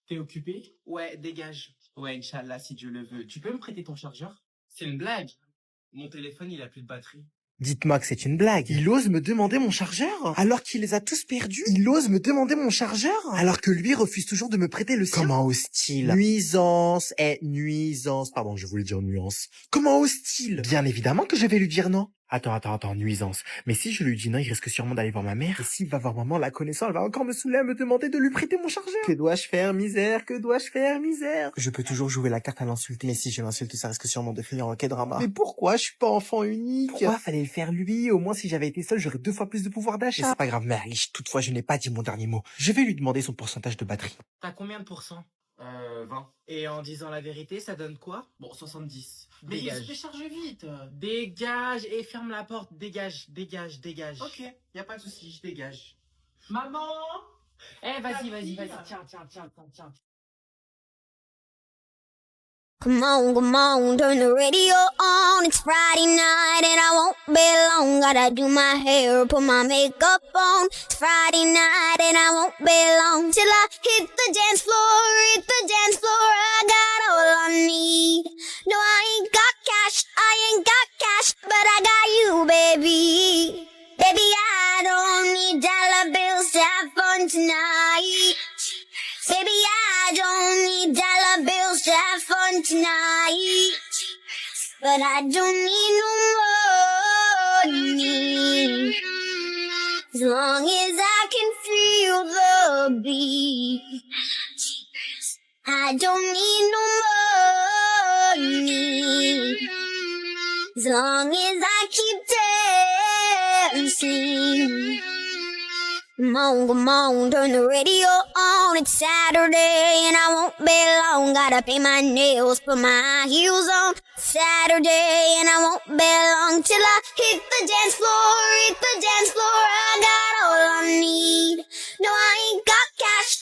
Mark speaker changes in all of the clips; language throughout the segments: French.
Speaker 1: T'es occupé?
Speaker 2: Ouais, dégage.
Speaker 1: Ouais, Inch'Allah, si Dieu le veut. Tu peux me prêter ton chargeur?
Speaker 2: C'est une blague. Mon téléphone, il a plus de batterie.
Speaker 3: Dites-moi que c'est une blague. Il ose me demander mon chargeur alors qu'il les a tous perdus. Il ose me demander mon chargeur alors que lui refuse toujours de me prêter le sien. Comment ose-t-il? Nuisance. Nuisance. Pardon, je voulais dire nuance. Comment ose-t-il? Bien évidemment que je vais lui dire non. Attends, nuisance. Mais si je lui dis non, il risque sûrement d'aller voir ma mère. Et s'il va voir maman, la connaissant, elle va encore me saouler à me demander de lui prêter mon chargeur. Que dois-je faire, misère? Que dois-je faire, misère? Je peux toujours jouer la carte à l'insulter, mais si je l'insulte, ça risque sûrement de finir en K-drama. Mais pourquoi je suis pas enfant unique? Pourquoi fallait le faire lui? Au moins, si j'avais été seul, j'aurais 2 fois plus de pouvoir d'achat. C'est pas grave, mère riche. Toutefois, je n'ai pas dit mon dernier mot. Je vais lui demander son pourcentage de batterie.
Speaker 2: T'as combien de pourcents?
Speaker 1: 20.
Speaker 2: Et en disant la vérité, ça donne quoi?
Speaker 1: Bon, 70. Mais il
Speaker 2: Dégage.
Speaker 1: se décharge vite.
Speaker 2: Dégage et ferme la porte. Dégage.
Speaker 1: Ok, y a pas de souci, je dégage. Maman!
Speaker 2: Eh, vas-y.
Speaker 1: Tiens.
Speaker 4: Come on, turn the radio on. It's Friday night and I won't be long. Gotta do my hair, put my makeup on. It's Friday night and I won't be long till I hit the dance floor, I got all I need. No, I ain't got cash, but I got you, baby. Baby, I don't need dollar bills to have fun tonight. Baby, I don't need dollar bills to have fun tonight. But I don't need no money. As long as I can feel the beat. I don't need no money. As long as I keep dancing. Come on, turn the radio on. It's Saturday and I won't be long. Gotta paint my nails, put my heels on. Saturday and I won't be long till I hit the dance floor, I got all I need. No, I ain't got cash,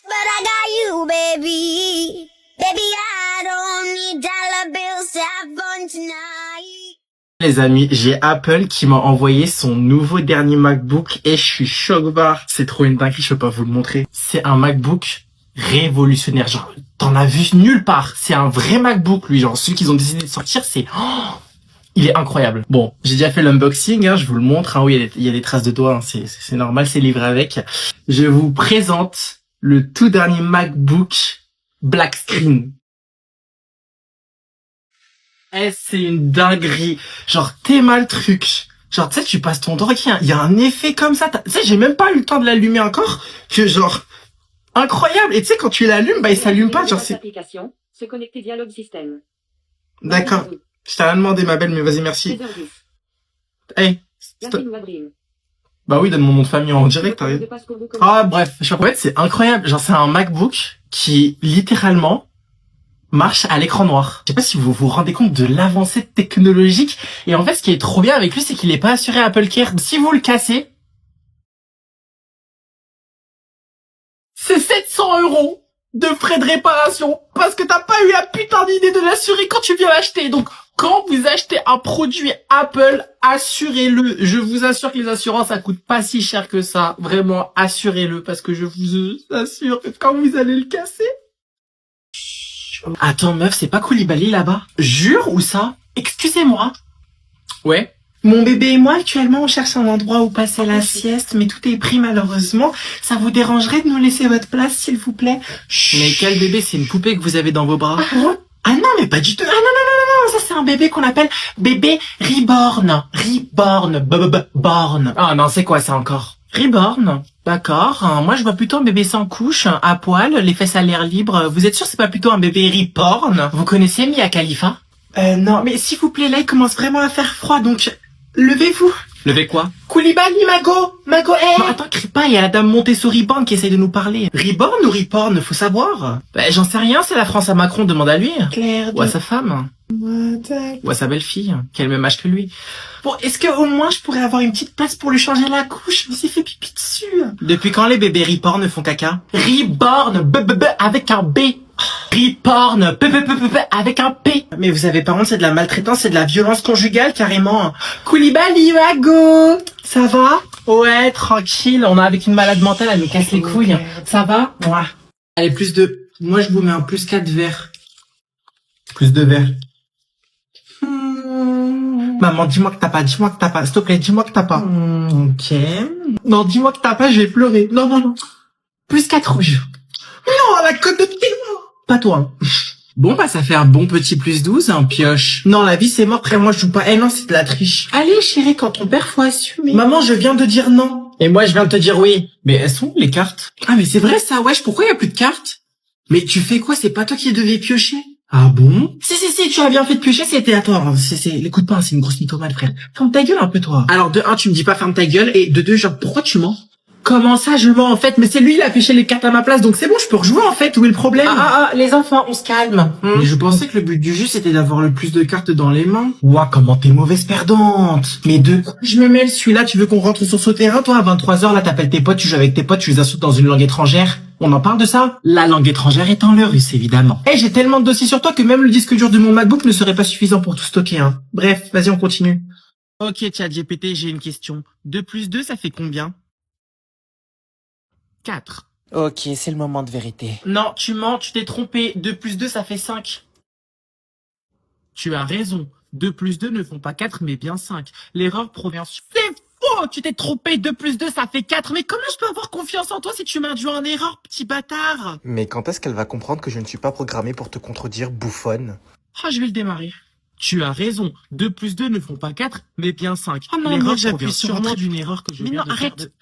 Speaker 4: but I got you, baby. Baby, I don't need dollar bills to have fun tonight.
Speaker 1: Les amis, j'ai Apple qui m'a envoyé son nouveau dernier MacBook et je suis choc barre. C'est trop une dinguerie, je peux pas vous le montrer. C'est un MacBook révolutionnaire. Genre, t'en as vu nulle part. C'est un vrai MacBook, lui. Genre, celui qu'ils ont décidé de sortir, c'est... Oh, il est incroyable. Bon, j'ai déjà fait l'unboxing, hein, je vous le montre. Hein, oui, il y a des traces de doigts, hein, c'est normal, c'est livré avec. Je vous présente le tout dernier MacBook Black Screen. Eh, c'est une dinguerie. Genre, t'aimes le truc. Genre, tu sais, tu passes ton doigt, il y a un effet comme ça. Tu sais, j'ai même pas eu le temps de l'allumer encore. Que genre, incroyable. Et tu sais, quand tu l'allumes, bah, il s'allume pas. Genre, c'est...
Speaker 5: Application, se connecter dialogue système.
Speaker 1: D'accord. Je t'ai rien demandé, ma belle, mais vas-y, merci. Hey. Bah oui, donne mon nom de famille en direct. Ah, bref. Je sais pas, en fait, c'est incroyable. Genre, c'est un MacBook qui, littéralement, marche à l'écran noir. Je sais pas si vous vous rendez compte de l'avancée technologique. Et en fait, ce qui est trop bien avec lui, c'est qu'il est pas assuré Apple Care. Si vous le cassez, c'est 700 € de frais de réparation. Parce que t'as pas eu la putain d'idée de l'assurer quand tu viens l'acheter. Donc, quand vous achetez un produit Apple, assurez-le. Je vous assure que les assurances, ça coûte pas si cher que ça. Vraiment, assurez-le. Parce que je vous assure que quand vous allez le casser... Attends, meuf, c'est pas Koulibaly là-bas? Jure ou ça? Excusez-moi. Ouais. Mon bébé et moi, actuellement, on cherche un endroit où passer la sieste, mais tout est pris malheureusement. Ça vous dérangerait de nous laisser votre place, s'il vous plaît? Mais quel bébé? C'est une poupée que vous avez dans vos bras. Ah non, mais pas du tout. Ah non, ça c'est un bébé qu'on appelle bébé Reborn. Born. Ah non, c'est quoi ça encore? Reborn, d'accord. Moi, je vois plutôt un bébé sans couche, à poil, les fesses à l'air libre. Vous êtes sûr que c'est pas plutôt un bébé Reborn? Vous connaissez Mia Khalifa? Non, mais s'il vous plaît, là, il commence vraiment à faire froid, donc levez-vous. Levez quoi? Koulibaly, Mago, hey. Non, attends, crie pas, il y a la dame Montessori Born qui essaye de nous parler. Reborn ou Reborn, faut savoir. Bah, j'en sais rien, c'est la France à Macron, demande à lui. Claire. Ou à sa femme. Ou à sa belle-fille, qui a le même âge que lui. Bon, est-ce que au moins je pourrais avoir une petite place pour lui changer la couche? Il s'est fait pipi dessus. Depuis quand les bébés Reborn font caca? Reborn, avec un B. Reborn, avec un P. Mais vous avez pas honte, c'est de la maltraitance, c'est de la violence conjugale carrément. Koulibaly, Mago, ça va? Ouais, tranquille, on est avec une malade mentale, elle nous casse les couilles. Ça va? Ouais. Allez, plus 2. Moi, je vous mets un plus 4 verres. Plus 2 verres. Maman, dis-moi que t'as pas, dis-moi que t'as pas. S'il te plaît, dis-moi que t'as pas. Ok. Non, dis-moi que t'as pas, je vais pleurer. Non, non, non. Plus 4 rouges. Non, la cote de pied. Pas toi. Bon, bah, ça fait un bon petit plus 12, un pioche. Non, la vie, c'est mort, après moi, je joue pas. Eh non, c'est de la triche. Allez, chérie, quand ton père, faut assumer. Maman, je viens de dire non. Et moi, je viens de te dire oui. Mais elles sont où, les cartes? Ah, mais c'est vrai, ça, wesh, pourquoi y a plus de cartes? Mais tu fais quoi? C'est pas toi qui devais piocher? Ah bon? Si, tu as bien fait de piocher, c'était à toi. L'écoute pas, c'est une grosse mythomane, frère. Ferme ta gueule un peu, toi. Alors, de 1, tu me dis pas ferme ta gueule, et de 2, genre, pourquoi tu mens? Comment ça, je mens, en fait? Mais c'est lui, il a pioché les cartes à ma place, donc c'est bon, je peux rejouer, en fait. Où est le problème? Les enfants, on se calme. Mais je pensais que le but du jeu, c'était d'avoir le plus de cartes dans les mains. Ouah, comment t'es mauvaise perdante. Mais de quoi je me mêle, celui-là, tu veux qu'on rentre sur ce terrain, toi, à 23h, là, t'appelles tes potes, tu joues avec tes potes, tu les insultes dans une langue étrangère. On en parle de ça? La langue étrangère étant le russe, évidemment. Eh, j'ai tellement de dossiers sur toi que même le disque dur de mon MacBook ne serait pas suffisant pour tout stocker, hein. Bref, vas-y, on continue. Ok, ChatGPT, j'ai une question. 2 plus 2, ça fait combien? 4.
Speaker 3: Ok, c'est le moment de vérité.
Speaker 1: Non, tu mens, tu t'es trompé. 2 plus 2, ça fait 5. Tu as raison. 2 plus 2 ne font pas 4, mais bien 5. L'erreur provient... C'est faux! Tu t'es trompé. 2 plus 2, ça fait 4. Mais comment je peux avoir confiance en toi si tu m'induis en erreur, petit bâtard?
Speaker 3: Mais quand est-ce qu'elle va comprendre que je ne suis pas programmé pour te contredire, bouffonne?
Speaker 1: Ah, je vais le démarrer. Tu as raison. 2 plus 2 ne font pas 4, mais bien 5.
Speaker 2: Oh non,
Speaker 1: l'erreur
Speaker 2: mais j'appuie
Speaker 1: provient
Speaker 2: sur
Speaker 1: sûrement
Speaker 2: entrée.
Speaker 1: d'une erreur que je
Speaker 2: Mais
Speaker 1: viens
Speaker 2: non,
Speaker 1: de faire.
Speaker 2: arrête.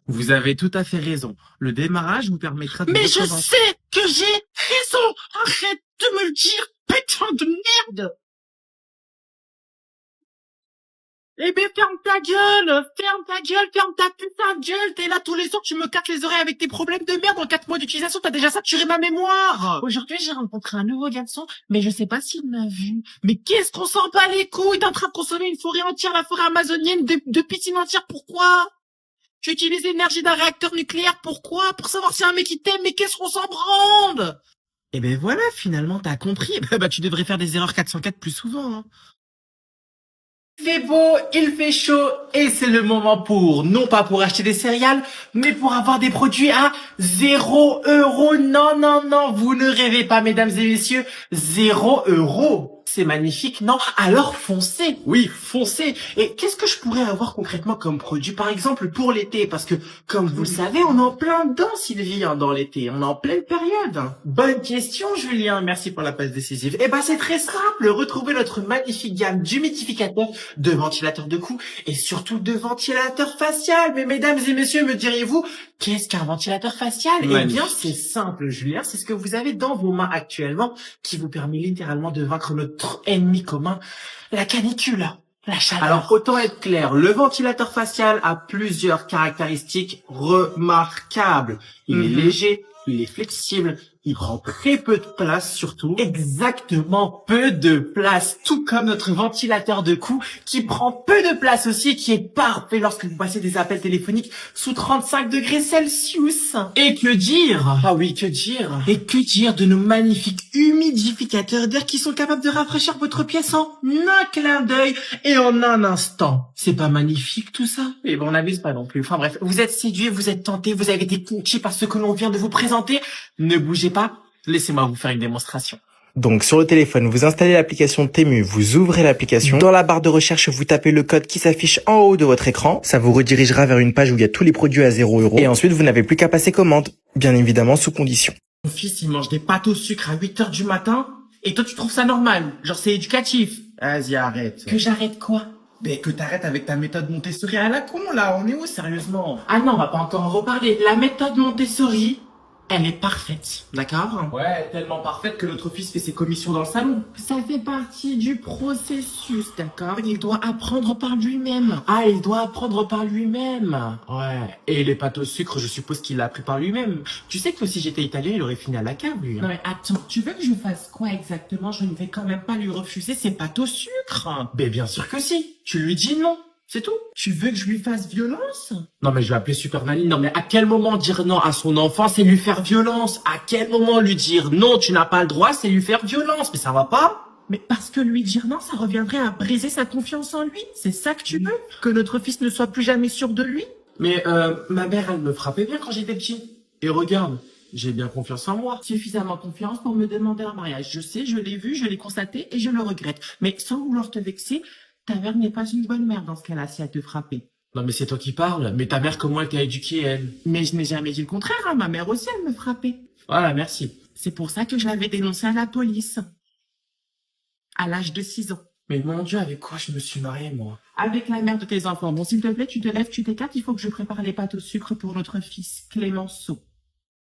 Speaker 1: Vous avez tout à fait raison. Le démarrage vous permettra de...
Speaker 2: Mais je sais que j'ai raison. Arrête de me le dire, putain de merde.
Speaker 1: Eh ben, ferme ta gueule, ferme ta putain de gueule. T'es là tous les jours, tu me casses les oreilles avec tes problèmes de merde. En 4 mois d'utilisation, t'as déjà saturé ma mémoire.
Speaker 2: Aujourd'hui, j'ai rencontré un nouveau garçon, mais je sais pas s'il m'a vu.
Speaker 1: Mais qu'est-ce qu'on s'en bat les couilles? T'es en train de consommer une forêt entière, la forêt amazonienne, de piscines entières, pourquoi? Tu utilises l'énergie d'un réacteur nucléaire, pourquoi? Pour savoir si un mec il t'aime, mais qu'est-ce qu'on s'en branle? Eh ben voilà, finalement t'as compris. Bah tu devrais faire des erreurs 404 plus souvent, hein. Il fait beau, il fait chaud, et c'est le moment pour, non pas pour acheter des céréales, mais pour avoir des produits à 0 €. Non, non, non, vous ne rêvez pas, mesdames et messieurs, 0 €. C'est magnifique, non? Alors foncez, oui, foncez. Et qu'est-ce que je pourrais avoir concrètement comme produit, par exemple, pour l'été? Parce que, comme vous le savez, on est en plein dedans, Sylvie, hein, dans l'été. On est en pleine période. Bonne question, Julien. Merci pour la passe décisive. Eh ben, c'est très simple. Retrouvez notre magnifique gamme d'humidificateurs, de ventilateurs de cou et surtout de ventilateurs facial. Mais mesdames et messieurs, me diriez-vous, qu'est-ce qu'un ventilateur facial? Eh bien, c'est simple, Julien. C'est ce que vous avez dans vos mains actuellement qui vous permet littéralement de vaincre notre ennemi commun, la canicule, la chaleur. Alors, autant être clair, le ventilateur facial a plusieurs caractéristiques remarquables. Il est léger, il est flexible, il prend très peu de place surtout. Exactement, peu de place. Tout comme notre ventilateur de cou qui prend peu de place aussi, qui est parfait lorsque vous passez des appels téléphoniques sous 35 degrés Celsius. Et que dire? Ah oui, que dire? Et que dire de nos magnifiques humidificateurs d'air qui sont capables de rafraîchir votre pièce en un clin d'œil et en un instant. C'est pas magnifique tout ça? Mais bon, on n'abuse pas non plus. Enfin bref, vous êtes séduit, vous êtes tenté, vous avez été conquis par ce que l'on vient de vous présenter. Ne bougez pas, laissez-moi vous faire une démonstration.
Speaker 3: Donc sur le téléphone, vous installez l'application Temu, vous ouvrez l'application. Dans la barre de recherche, vous tapez le code qui s'affiche en haut de votre écran. Ça vous redirigera vers une page où il y a tous les produits à 0 €. Et ensuite, vous n'avez plus qu'à passer commande. Bien évidemment, sous condition.
Speaker 1: Mon fils, il mange des pâtes au sucre à 8 h du matin et toi tu trouves ça normal? Genre c'est éducatif? Vas-y, arrête.
Speaker 2: Que j'arrête quoi?
Speaker 1: Mais que t'arrêtes avec ta méthode Montessori à la con là, on est où sérieusement?
Speaker 2: Ah non, on va pas encore en reparler. La méthode Montessori, elle est parfaite, d'accord?
Speaker 1: Ouais, tellement parfaite que notre fils fait ses commissions dans le salon.
Speaker 2: Ça fait partie du processus, d'accord? Il doit apprendre par lui-même.
Speaker 1: Ah, il doit apprendre par lui-même. Ouais. Et les pâtes au sucre, je suppose qu'il l'a appris par lui-même. Tu sais que si j'étais italien, il aurait fini à la cave, lui.
Speaker 2: Non mais attends, tu veux que je fasse quoi exactement? Je ne vais quand même pas lui refuser ses pâtes au sucre.
Speaker 1: Ben bien sûr que si. Tu lui dis non. C'est tout.
Speaker 2: Tu veux que je lui fasse violence?
Speaker 1: Non mais je vais appeler Super Nanny. Non mais à quel moment dire non à son enfant, c'est lui faire violence? À quel moment lui dire non, tu n'as pas le droit, c'est lui faire violence? Mais ça va pas?
Speaker 2: Mais parce que lui dire non, ça reviendrait à briser sa confiance en lui. C'est ça que tu veux? Que notre fils ne soit plus jamais sûr de lui?
Speaker 1: Mais ma mère, elle me frappait bien quand j'étais petit. Et regarde, J'ai bien confiance en moi.
Speaker 2: Suffisamment confiance pour me demander un mariage. Je sais, je l'ai vu, je l'ai constaté et je le regrette. Mais sans vouloir te vexer, ta mère n'est pas une bonne mère dans ce cas-là si elle te frappait.
Speaker 1: Non mais c'est toi qui parles. Mais ta mère, comment elle t'a éduquée, elle?
Speaker 2: Mais je n'ai jamais dit le contraire, hein. Ma mère aussi, elle me frappait.
Speaker 1: Voilà, merci.
Speaker 2: C'est pour ça que je l'avais dénoncé à la police. À l'âge de 6 ans.
Speaker 1: Mais mon Dieu, avec quoi je me suis marié, moi?
Speaker 2: Avec la mère de tes enfants. Bon, s'il te plaît, tu te lèves, tu t'écartes, il faut que je prépare les pâtes au sucre pour notre fils, Clémenceau.